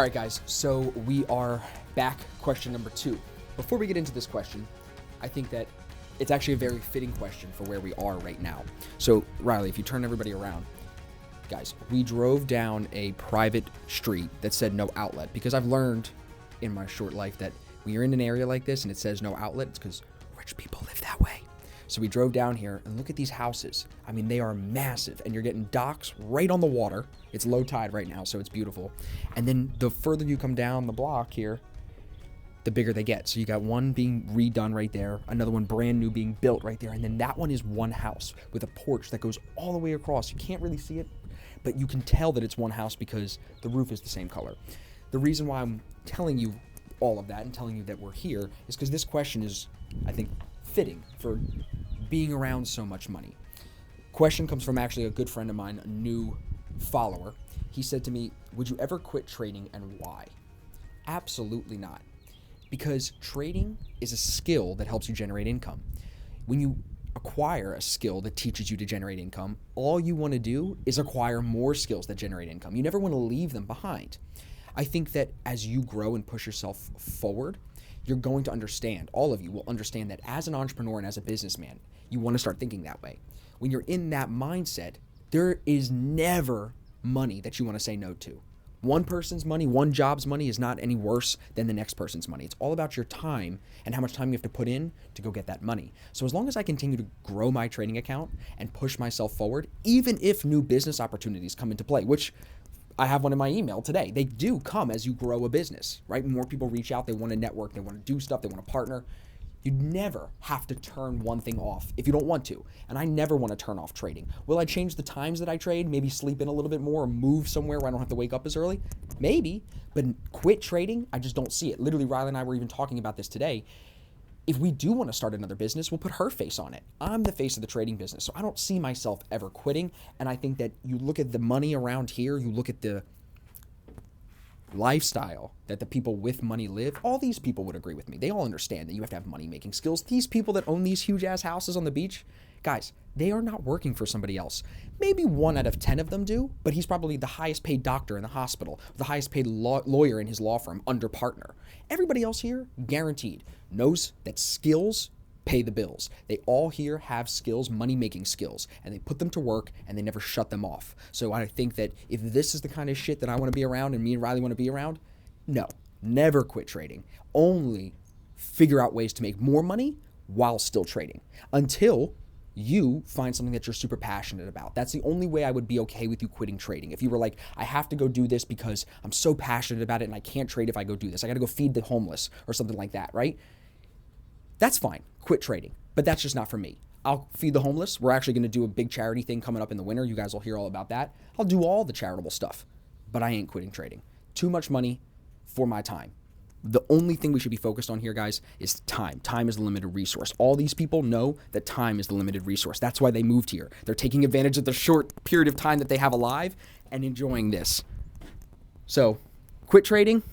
right, guys, so we are back. Question number 2. Before we get into this question, I think that it's actually a very fitting question for where we are right now. So, Riley, if you turn everybody around, guys, we drove down a private street that said no outlet, because I've learned in my short life that when you're in an area like this and it says no outlet, it's because rich people live that way. So we drove down here and look at these houses. I mean, they are massive, and you're getting docks right on the water. It's low tide right now, so it's beautiful. And then the further you come down the block here, the bigger they get. So you got one being redone right there, another one brand new being built right there, and then that one is one house with a porch that goes all the way across. You can't really see it, but you can tell that it's one house because the roof is the same color. The reason why I'm telling you all of that and telling you that we're here is because this question is, I think, fitting for being around so much money. Question comes from actually a good friend of mine, a new follower. He said to me, would you ever quit trading and why? Absolutely not. Because trading is a skill that helps you generate income. When you acquire a skill that teaches you to generate income, all you want to do is acquire more skills that generate income. You never want to leave them behind. I think that as you grow and push yourself forward, you're going to understand, all of you will understand that as an entrepreneur and as a businessman, you want to start thinking that way. When you're in that mindset, there is never money that you want to say no to. One person's money, one job's money is not any worse than the next person's money. It's all about your time and how much time you have to put in to go get that money. So as long as I continue to grow my trading account and push myself forward, even if new business opportunities come into play, which I have one in my email today. They do come as you grow a business, right? More people reach out. They want to network. They want to do stuff. They want to partner. You never have to turn one thing off if you don't want to. And I never want to turn off trading. Will I change the times that I trade? Maybe sleep in a little bit more or move somewhere where I don't have to wake up as early? Maybe. But quit trading, I just don't see it. Literally, Riley and I were even talking about this today. If we do want to start another business, we'll put her face on it. I'm the face of the trading business, so I don't see myself ever quitting. And I think that you look at the money around here, you look at the lifestyle that the people with money live, all these people would agree with me. They all understand that you have to have money-making skills. These people that own these huge-ass houses on the beach, guys, they are not working for somebody else. Maybe 1 out of 10 of them do, but he's probably the highest-paid doctor in the hospital, the highest-paid lawyer in his law firm under partner. Everybody else here, guaranteed, knows that skills pay the bills. They all here have skills, money-making skills, and they put them to work, and they never shut them off. So I think that if this is the kind of shit that I want to be around and me and Riley want to be around, no, never quit trading. Only figure out ways to make more money while still trading until you find something that you're super passionate about. That's the only way I would be okay with you quitting trading. If you were like, I have to go do this because I'm so passionate about it and I can't trade if I go do this. I got to go feed the homeless or something like that, right? That's fine. Quit trading. But that's just not for me. I'll feed the homeless. We're actually going to do a big charity thing coming up in the winter. You guys will hear all about that. I'll do all the charitable stuff. But I ain't quitting trading. Too much money for my time. The only thing we should be focused on here, guys, is time. Time is the limited resource. All these people know that time is the limited resource. That's why they moved here. They're taking advantage of the short period of time that they have alive and enjoying this. So, quit trading?